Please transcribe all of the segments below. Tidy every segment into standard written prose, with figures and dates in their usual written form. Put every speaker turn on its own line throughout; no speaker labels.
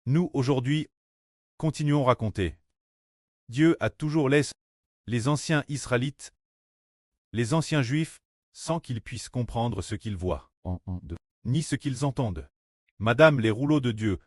Nous, aujourd'hui, continuons à raconter. Dieu a toujours laissé les anciens Israélites, les anciens Juifs, sans qu'ils puissent comprendre ce qu'ils voient, ni ce qu'ils entendent. Madame les rouleaux de Dieu,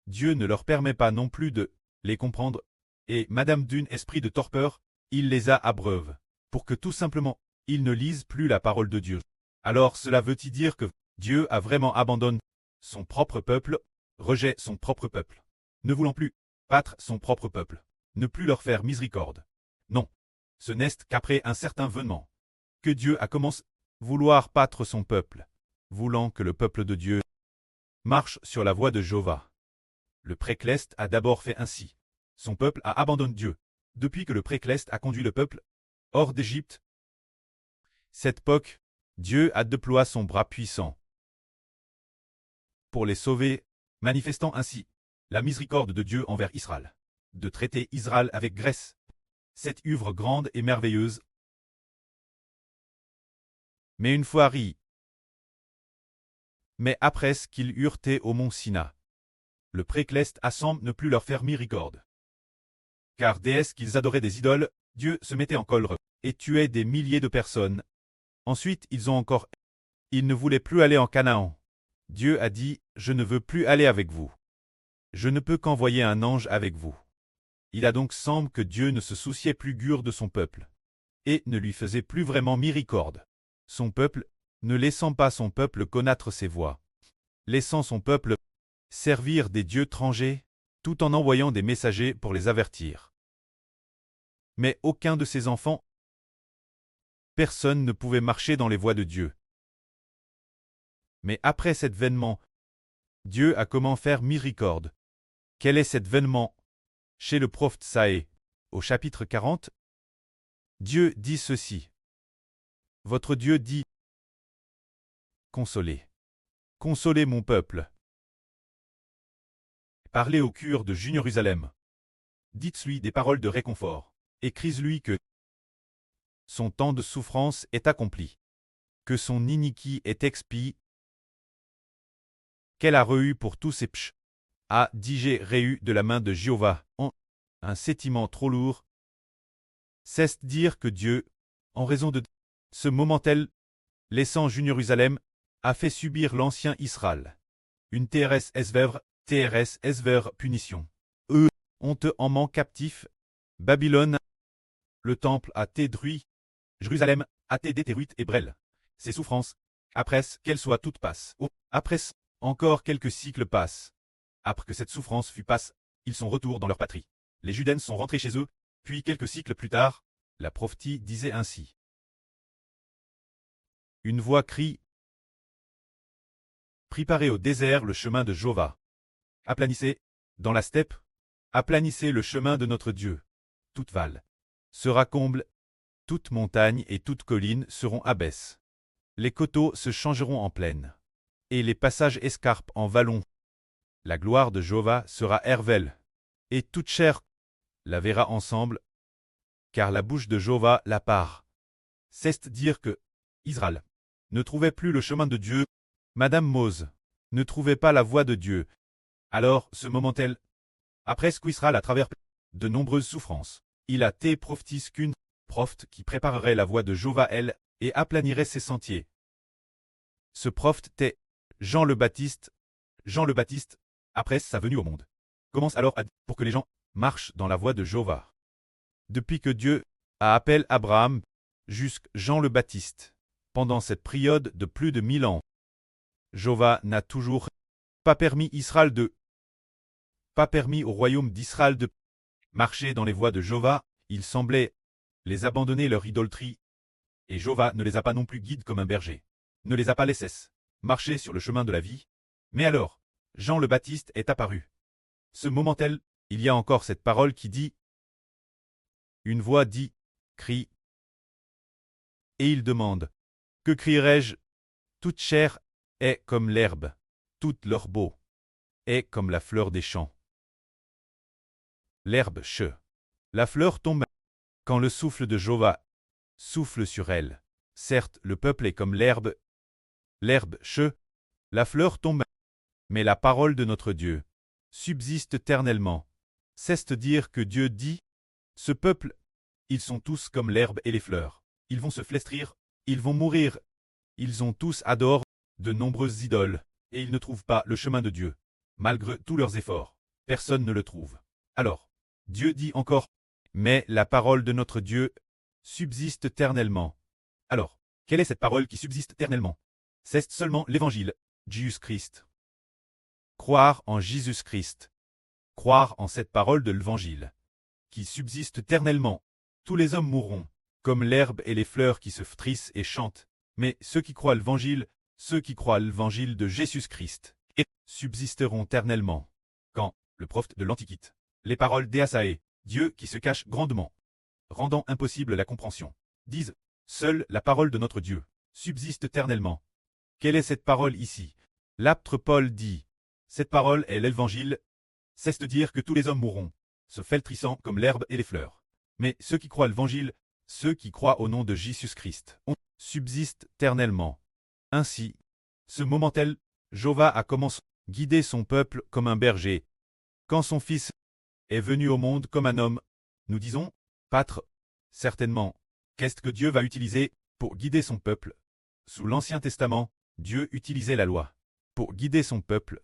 Dieu ne leur permet pas non plus de les comprendre, et Madame d'une esprit de torpeur, il les a abreuves, pour que tout simplement, ils ne lisent plus la parole de Dieu. Alors cela veut-il dire que Dieu a vraiment abandonné son propre peuple, rejet son propre peuple, ne voulant plus battre son propre peuple, ne plus leur faire miséricorde? Non. Ce n'est qu'après un certain événement que Dieu a commencé à vouloir battre son peuple, voulant que le peuple de Dieu marche sur la voie de Jéhovah. Le Précleste a d'abord fait ainsi. Son peuple a abandonné Dieu. Depuis que le Précleste a conduit le peuple hors d'Égypte, cette époque, Dieu a déployé son bras puissant pour les sauver, manifestant ainsi la miséricorde de Dieu envers Israël, de traiter Israël avec grâce. Cette œuvre grande et merveilleuse. Mais une fois mais après ce qu'ils eurent été au mont Sina, le Précleste semble ne plus leur faire miséricorde. Car déesse qu'ils adoraient des idoles, Dieu se mettait en colère et tuait des milliers de personnes. Ensuite, ils ne voulaient plus aller en Canaan. Dieu a dit, je ne veux plus aller avec vous. Je ne peux qu'envoyer un ange avec vous. Il a donc semble que Dieu ne se souciait plus guère de son peuple, et ne lui faisait plus vraiment miséricorde. Son peuple, ne laissant pas son peuple connaître ses voies, laissant son peuple servir des dieux étrangers, tout en envoyant des messagers pour les avertir. Mais aucun de ses enfants, personne ne pouvait marcher dans les voies de Dieu. Mais après cet événement, Dieu a comment faire miséricorde. Quel est cet événement? Chez le prophète Saé, au chapitre 40, Dieu dit ceci. Votre Dieu dit, consolez. Consolez mon peuple. Parlez au cœur de Jérusalem. Dites-lui des paroles de réconfort. Écris-lui que son temps de souffrance est accompli, que son iniquité est expiée, qu'elle a reçu pour tous ses péchés, a digéré de la main de Jéhovah, un sentiment trop lourd. C'est dire que Dieu, en raison de ce moment-tel, laissant Jérusalem, a fait subir l'ancien Israël une TRS punition. Eux ont en manque captif. Babylone, le temple a été détruit. Jérusalem a été détruite et brûlée. Ces souffrances, après qu'elles soient toutes passent. Après encore quelques cycles passent. Après que cette souffrance fut passe, ils sont retournés dans leur patrie. Les Judains sont rentrés chez eux, puis quelques cycles plus tard, la prophétie disait ainsi. Une voix crie. Préparez au désert le chemin de Jéhovah. Aplanissez, dans la steppe, aplanissez le chemin de notre Dieu. Toute vale sera comble, toute montagne et toute colline seront abaisse. Les coteaux se changeront en plaine, et les passages escarpes en vallons. La gloire de Jéhovah sera Hervel, et toute chair la verra ensemble, car la bouche de Jéhovah la part. C'est dire que Israël ne trouvait plus le chemin de Dieu, Madame Mose ne trouvait pas la voie de Dieu. Alors, ce moment-tel, après ce qu'Israël a traversé de nombreuses souffrances, il a été prophétisé qu'une prophète qui préparerait la voie de Jéhovah et aplanirait ses sentiers. Ce prophète était Jean le Baptiste. Jean le Baptiste, après sa venue au monde, commence alors à dire pour que les gens marchent dans la voie de Jéhovah. Depuis que Dieu a appelé Abraham jusqu'à Jean le Baptiste, pendant cette période de plus de 1000 ans, Jéhovah n'a toujours pas permis au royaume d'Israël de marcher dans les voies de Jéhovah. Il semblait les abandonner leur idolâtrie, et Jéhovah ne les a pas non plus guidés comme un berger, ne les a pas laissés marcher sur le chemin de la vie. Mais alors, Jean le Baptiste est apparu. Ce moment-tel, il y a encore cette parole qui dit, une voix dit, crie. Et il demande, que crierai-je? Toute chair est comme l'herbe, toute leur beau est comme la fleur des champs. L'herbe la fleur tombe quand le souffle de Jéhovah souffle sur elle. Certes, le peuple est comme l'herbe la fleur tombe, mais la parole de notre Dieu subsiste éternellement. C'est-à-dire que Dieu dit, ce peuple, ils sont tous comme l'herbe et les fleurs. Ils vont se flétrir, ils vont mourir. Ils ont tous adoré de nombreuses idoles, et ils ne trouvent pas le chemin de Dieu. Malgré tous leurs efforts, personne ne le trouve. Alors, Dieu dit encore, mais la parole de notre Dieu subsiste éternellement. Alors, quelle est cette parole qui subsiste éternellement? C'est seulement l'évangile, Jésus-Christ. Croire en Jésus-Christ. Croire en cette parole de l'évangile, qui subsiste éternellement. Tous les hommes mourront, comme l'herbe et les fleurs qui se flétrissent et chantent, mais ceux qui croient l'évangile, ceux qui croient l'évangile de Jésus-Christ, et subsisteront éternellement. Quand, le prophète de l'Antiquité, les paroles d'Ésaïe, Dieu qui se cache grandement, rendant impossible la compréhension, disent, seule la parole de notre Dieu subsiste éternellement. Quelle est cette parole ici? L'apôtre Paul dit, cette parole est l'évangile, c'est-à-dire que tous les hommes mourront, se flétrissant comme l'herbe et les fleurs. Mais ceux qui croient l'évangile, ceux qui croient au nom de Jésus-Christ, subsistent éternellement. Ainsi, ce moment tel, Jéhovah a commencé à guider son peuple comme un berger. Quand son fils est venu au monde comme un homme, nous disons, Pâtre, certainement, qu'est-ce que Dieu va utiliser pour guider son peuple? Sous l'Ancien Testament, Dieu utilisait la loi pour guider son peuple.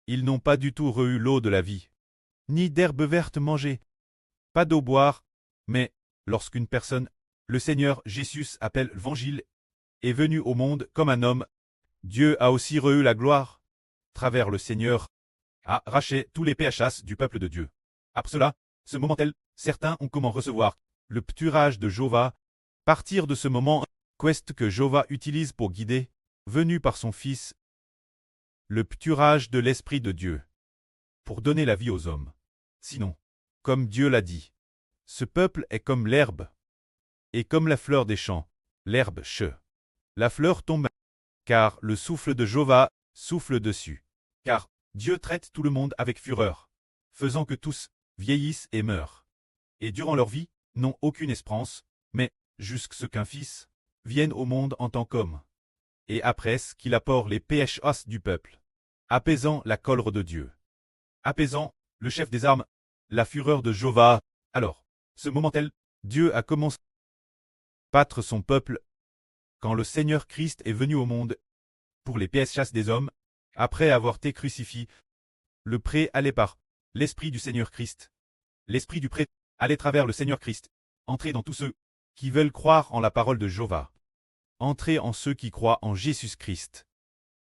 Ils n'ont pas du tout eu l'eau de la vie, ni d'herbe verte manger, pas d'eau boire, mais lorsqu'une personne, le Seigneur Jésus appelle l'Évangile, est venu au monde comme un homme, Dieu a aussi eu la gloire, travers le Seigneur, a arraché tous les péchas du peuple de Dieu. Après cela, ce moment tel, certains ont comment recevoir le pâturage de Jéhovah. Partir de ce moment, qu'est-ce que Jéhovah utilise pour guider, venu par son Fils, le pâturage de l'Esprit de Dieu, pour donner la vie aux hommes. Sinon, comme Dieu l'a dit, ce peuple est comme l'herbe, et comme la fleur des champs, l'herbe che. La fleur tombe, car le souffle de Jéhovah souffle dessus. Car Dieu traite tout le monde avec fureur, faisant que tous vieillissent et meurent. Et durant leur vie, n'ont aucune espérance, mais jusqu'à ce qu'un fils vienne au monde en tant qu'homme. Et après qu'il apporte les péchas du peuple, apaisant la colère de Dieu, apaisant le chef des armes, la fureur de Jéhovah. Alors, ce moment tel, Dieu a commencé à battre son peuple, quand le Seigneur Christ est venu au monde, pour les péchas des hommes, après avoir été crucifié, le pré allait par l'Esprit du Seigneur Christ. L'Esprit du pré allait travers le Seigneur Christ, entrer dans tous ceux qui veulent croire en la parole de Jéhovah, entrer en ceux qui croient en Jésus-Christ,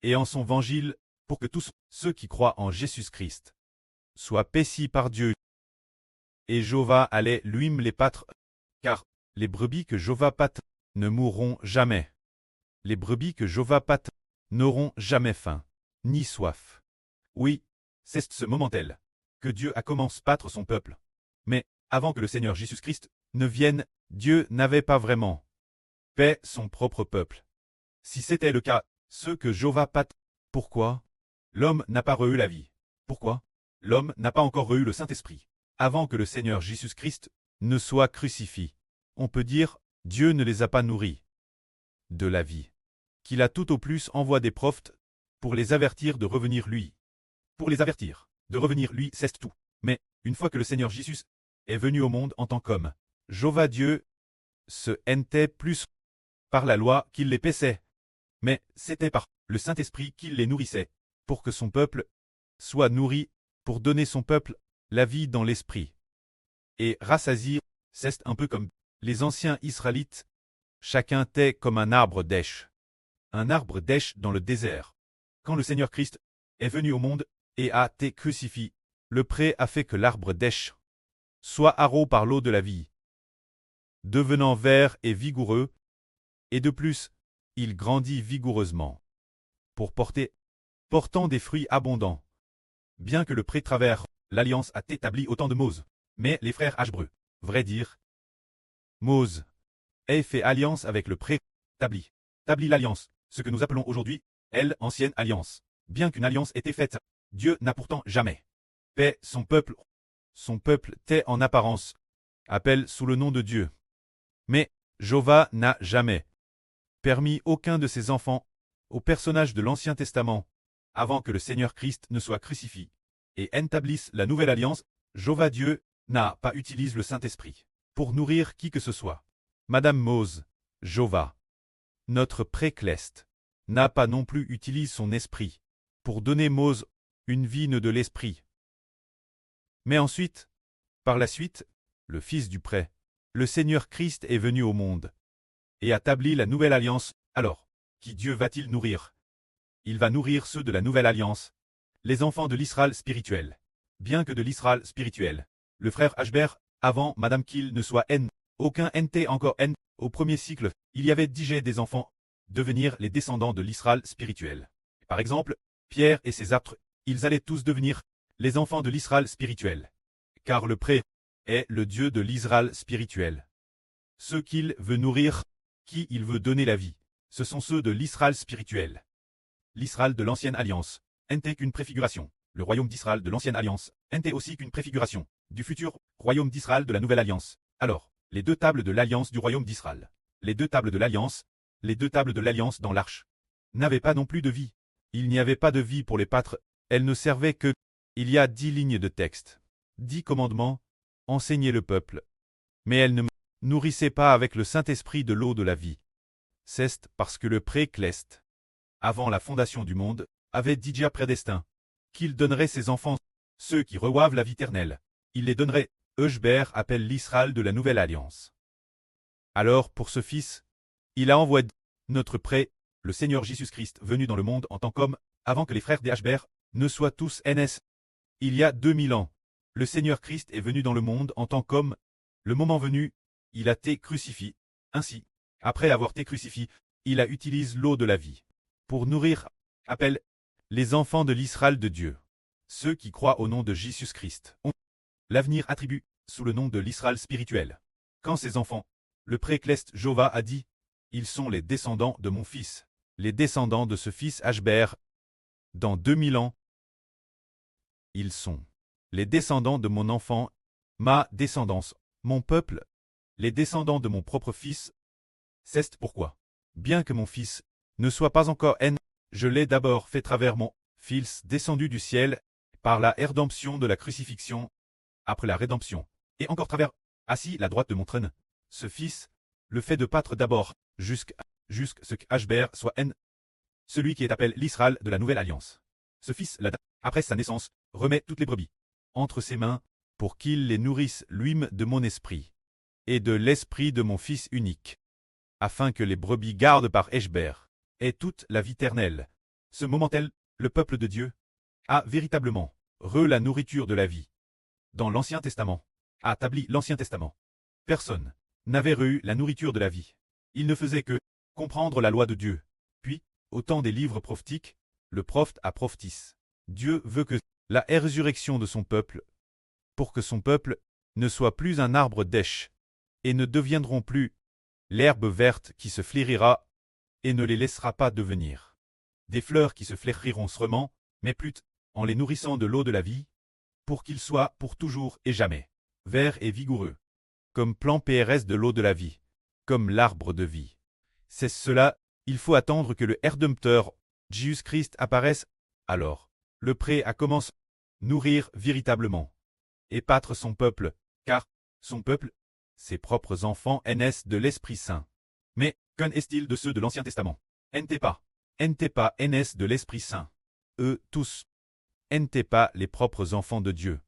et en son évangile, pour que tous ceux qui croient en Jésus-Christ soient paissés par Dieu. Et Jéhovah allait lui-même les pâtre, car les brebis que Jéhovah pâtre ne mourront jamais. Les brebis que Jéhovah pâtre n'auront jamais faim, ni soif. Oui, c'est ce moment tel que Dieu a commencé à pâtre son peuple. Mais, avant que le Seigneur Jésus-Christ ne vienne, Dieu n'avait pas vraiment paix son propre peuple. Si c'était le cas, ceux que Jéhovah pâtre, pourquoi? L'homme n'a pas eu la vie. Pourquoi? L'homme n'a pas encore eu le Saint-Esprit. Avant que le Seigneur Jésus-Christ ne soit crucifié, on peut dire, Dieu ne les a pas nourris de la vie, qu'il a tout au plus envoyé des prophètes pour les avertir de revenir lui. Pour les avertir de revenir lui, c'est tout. Mais, une fois que le Seigneur Jésus est venu au monde en tant qu'homme, Jéhovah Dieu se haintait plus par la loi qu'il les paissait, mais c'était par le Saint-Esprit qu'il les nourrissait, pour que son peuple soit nourri, pour donner son peuple la vie dans l'esprit. Et rassasier, c'est un peu comme les anciens Israélites, chacun était comme un arbre d'èche dans le désert. Quand le Seigneur Christ est venu au monde et a été crucifié, le pré a fait que l'arbre d'èche soit arrosé par l'eau de la vie, devenant vert et vigoureux, et de plus, il grandit vigoureusement, portant des fruits abondants. Bien que le pré travers l'alliance a été établie au temps de Mose, mais les frères Hébreux, vrai dire, Mose a fait alliance avec le pré établi l'alliance, ce que nous appelons aujourd'hui, l'ancienne alliance. Bien qu'une alliance ait été faite, Dieu n'a pourtant jamais paix son peuple. Son peuple tait en apparence, appelle sous le nom de Dieu. Mais Jéhovah n'a jamais permis aucun de ses enfants, aux personnages de l'Ancien Testament, avant que le Seigneur Christ ne soit crucifié, et établisse la nouvelle alliance. Jéhovah Dieu n'a pas utilisé le Saint-Esprit pour nourrir qui que ce soit. Madame Mose, Jéhovah, notre précleste, n'a pas non plus utilisé son esprit pour donner Mose une vie de l'esprit. Mais ensuite, par la suite, le Fils du pré, le Seigneur Christ est venu au monde et a établi la nouvelle alliance. Alors, qui Dieu va-t-il nourrir? Il va nourrir ceux de la nouvelle alliance, les enfants de l'Israël spirituel. Bien que de l'Israël spirituel, le frère Ashbert, avant Madame qu'il ne soit N, aucun NT encore N, au premier cycle, il y avait déjà des enfants, devenir les descendants de l'Israël spirituel. Par exemple, Pierre et ses apôtres, ils allaient tous devenir les enfants de l'Israël spirituel. Car le pré est le Dieu de l'Israël spirituel. Ceux qu'il veut nourrir, qui il veut donner la vie, ce sont ceux de l'Israël spirituel. L'Israël de l'ancienne alliance n'était qu'une préfiguration. Le royaume d'Israël de l'ancienne alliance n'était aussi qu'une préfiguration du futur royaume d'Israël de la nouvelle alliance. Alors, les deux tables de l'alliance du royaume d'Israël, les deux tables de l'alliance dans l'arche, n'avaient pas non plus de vie. Il n'y avait pas de vie pour les pâtres, elles ne servaient que. Il y a 10 lignes de texte, 10 commandements, enseigner le peuple. Mais elles ne nourrissaient pas avec le Saint-Esprit de l'eau de la vie. C'est parce que le précleste, avant la fondation du monde, avait déjà prédestiné qu'il donnerait ses enfants, ceux qui reçoivent la vie éternelle. Il les donnerait. Ashbert appelle l'Israël de la nouvelle alliance. Alors, pour ce Fils, il a envoyé notre pré, le Seigneur Jésus-Christ, venu dans le monde en tant qu'homme, avant que les frères d'Ashbert ne soient tous NS. Il y a 2000 ans, le Seigneur Christ est venu dans le monde en tant qu'homme. Le moment venu, il a été crucifié. Ainsi, après avoir été crucifié, il a utilisé l'eau de la vie pour nourrir, appelle, les enfants de l'Israël de Dieu. Ceux qui croient au nom de Jésus-Christ ont l'avenir attribué sous le nom de l'Israël spirituel. Quand ces enfants, le précleste Jéhovah a dit, ils sont les descendants de mon fils, les descendants de ce fils Ashbert. Dans 2000 ans, ils sont les descendants de mon enfant, ma descendance, mon peuple, les descendants de mon propre fils. C'est pourquoi, bien que mon fils ne soit pas encore N, je l'ai d'abord fait travers mon fils descendu du ciel, par la rédemption de la crucifixion, après la rédemption, et encore travers, assis la droite de mon trône. Ce fils, le fait de pâtre d'abord, jusqu'à ce qu'Ashbert soit N, celui qui est appelé l'Israël de la nouvelle alliance. Ce fils, après sa naissance, remet toutes les brebis entre ses mains, pour qu'il les nourrisse lui-même de mon esprit, et de l'esprit de mon fils unique, afin que les brebis gardent par Ashbert, et toute la vie éternelle. Ce moment-là, le peuple de Dieu a véritablement la nourriture de la vie. Dans l'Ancien Testament, a établi l'Ancien Testament. Personne n'avait eu la nourriture de la vie. Il ne faisait que comprendre la loi de Dieu. Puis, au temps des livres prophétiques, le prophète a prophétisé. Dieu veut que la résurrection de son peuple, pour que son peuple ne soit plus un arbre d'èche, et ne deviendront plus l'herbe verte qui se fleurira, et ne les laissera pas devenir des fleurs qui se fleuriront seulement, mais plutôt en les nourrissant de l'eau de la vie, pour qu'ils soient pour toujours et jamais verts et vigoureux, comme plant PRS de l'eau de la vie, comme l'arbre de vie. C'est cela, il faut attendre que le Rédempteur, Jésus-Christ, apparaisse. Alors, le pré a commencé à nourrir véritablement et pâtre son peuple, car son peuple, ses propres enfants, naissent de l'Esprit Saint. Mais qu'en est-il de ceux de l'Ancien Testament? N'étaient pas naissent de l'Esprit Saint. Eux tous n'étaient pas les propres enfants de Dieu.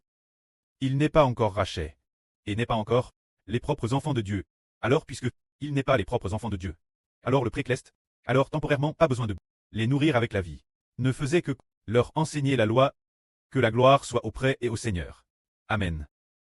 Il n'est pas encore Rachet, et n'est pas encore les propres enfants de Dieu. Alors puisque il n'est pas les propres enfants de Dieu, alors le précleste, alors temporairement pas besoin de les nourrir avec la vie, ne faisait que leur enseigner la loi, que la gloire soit auprès et au Seigneur. Amen.